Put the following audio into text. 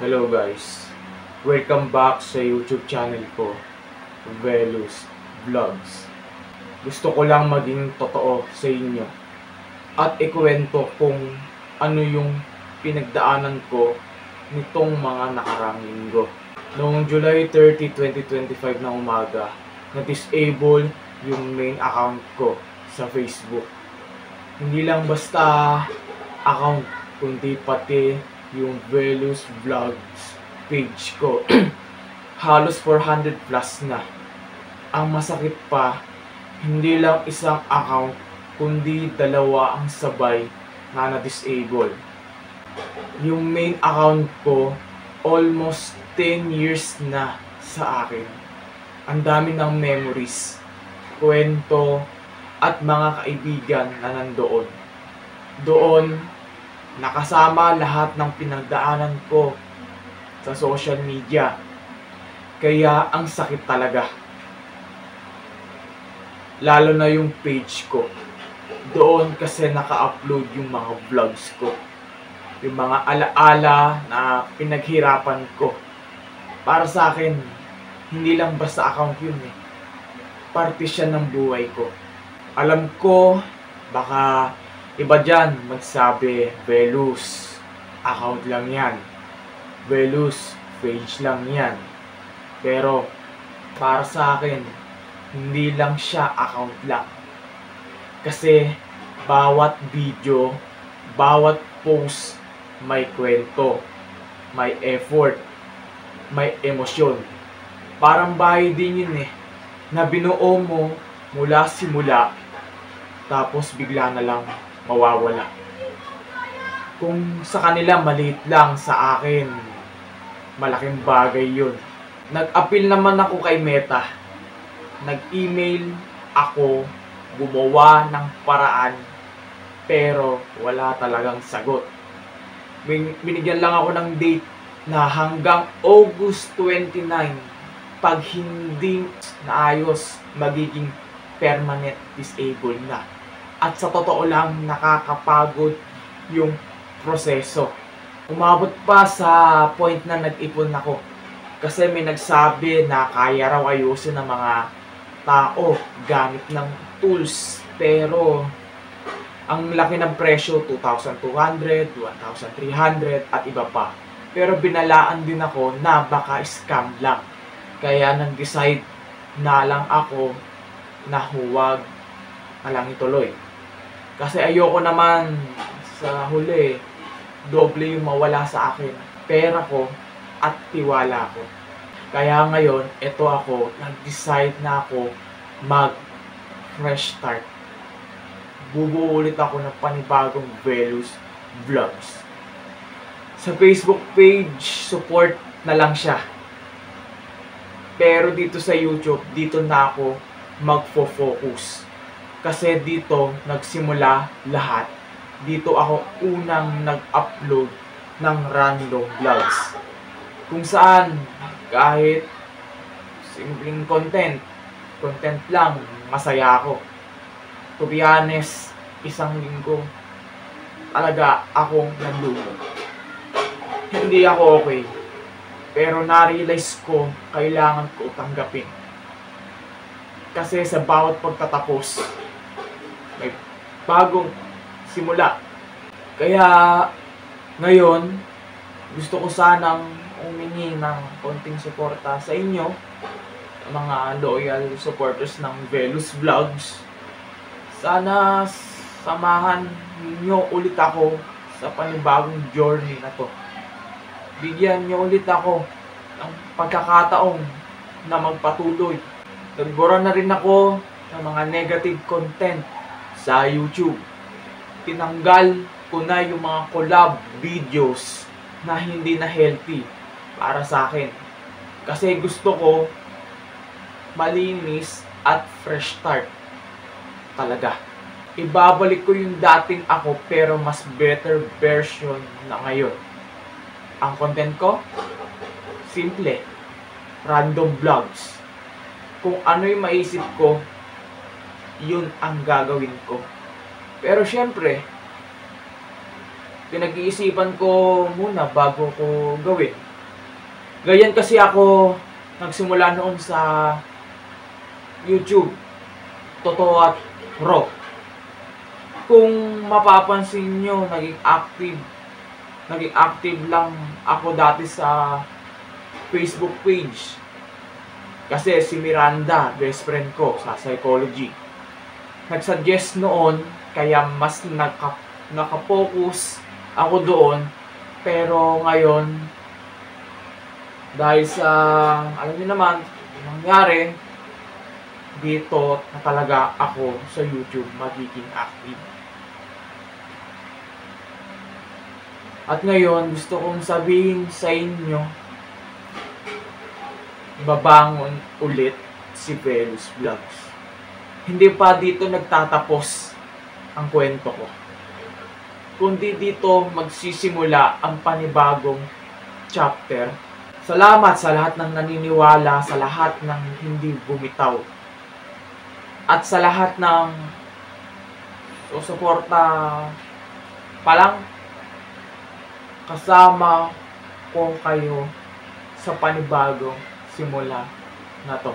Hello guys, welcome back sa YouTube channel ko, Velus Vlogs. Gusto ko lang maging totoo sa inyo at ikwento kung ano yung pinagdaanan ko nitong mga nakarang linggo. Noong July 30, 2025 na umaga, na-disable yung main account ko sa Facebook. Hindi lang basta account, kundi pati yung Velus Vlogs page ko. Halos 400 plus na. Ang masakit pa, hindi lang isang account, kundi dalawa ang sabay na na-disable. Yung main account ko, almost 10 years na sa akin. Ang dami ng memories, kwento, at mga kaibigan na nandoon. Doon, nakasama lahat ng pinagdaanan ko sa social media. Kaya ang sakit talaga. Lalo na yung page ko. Doon kasi naka-upload yung mga vlogs ko. Yung mga alaala na pinaghirapan ko. Para sa akin, hindi lang basta account yun eh. Parte siya ng buhay ko. Alam ko, baka iba dyan magsabi, Velus, account lang yan. Velus, page lang yan. Pero, para sa akin, hindi lang siya account lang. Kasi, bawat video, bawat post, may kwento, may effort, may emosyon. Parang bahay din yun eh, na binuo mo mula simula, tapos bigla na lang mawawala. Kung sa kanila maliit lang, sa akin malaking bagay yun. Nag-appeal naman ako kay Meta. Nag-email ako, gumawa ng paraan, pero wala talagang sagot. Binigyan lang ako ng date na hanggang August 29, pag hindi naayos, magiging permanent disable na. At sa totoo lang, nakakapagod yung proseso. Umabot pa sa point na nag-ipon ako. Kasi may nagsabi na kaya raw ayusin ng mga tao gamit ng tools. Pero ang laki ng presyo, 2,200, 1,300 at iba pa. Pero binalaan din ako na baka scam lang. Kaya nag-decide na lang ako na huwag na lang ituloy. Kasi ayoko naman sa huli, doble yung mawala sa akin. Pera ko at tiwala ko. Kaya ngayon, eto ako, nag-decide na ako mag-fresh start. Bubuo ulit ako ng panibagong Velus Vlogs. Sa Facebook page, support na lang siya. Pero dito sa YouTube, dito na ako magfo-focus. Kasi dito nagsimula lahat. Dito ako unang nag-upload ng random vlogs. Kung saan, kahit simpleng content lang, masaya ako. To be honest, isang linggo, talaga akong nandun. Hindi ako okay. Pero na-realize ko, kailangan ko tanggapin. Kasi sa bawat pagtatapos, may bagong simula. Kaya ngayon, gusto ko sanang humingi ng konting suporta sa inyo, mga loyal supporters ng Velus Vlogs. Sana samahan niyo ulit ako sa panibagong journey na to. Bigyan niyo ulit ako ng pagkakataong na magpatuloy. Nagbura na rin ako ng mga negative content sa YouTube. Tinanggal ko na yung mga collab videos na hindi na healthy para sa akin. Kasi gusto ko malinis at fresh start. Talaga. Ibabalik ko yung dating ako pero mas better version na ngayon. Ang content ko, simple, random vlogs. Kung ano yung maisip ko, yun ang gagawin ko. Pero syempre, pinag-iisipan ko muna bago ko gawin. Ganyan kasi ako nagsimula noon sa YouTube. Totoo at raw. Kung mapapansin nyo, naging active lang ako dati sa Facebook page. Kasi si Miranda, best friend ko sa psychology, nag-suggest noon, kaya mas naka-focus ako doon. Pero ngayon, dahil sa, alam niyo naman, nangyari, dito na talaga ako sa YouTube magiging active. At ngayon, gusto kong sabihin sa inyo, babangon ulit si Velus Vlogs. Hindi pa dito nagtatapos ang kwento ko, kundi dito magsisimula ang panibagong chapter. Salamat sa lahat ng naniniwala, sa lahat ng hindi bumitaw, at sa lahat ng susuporta pa lang. Kasama ko kayo sa panibagong simula na to.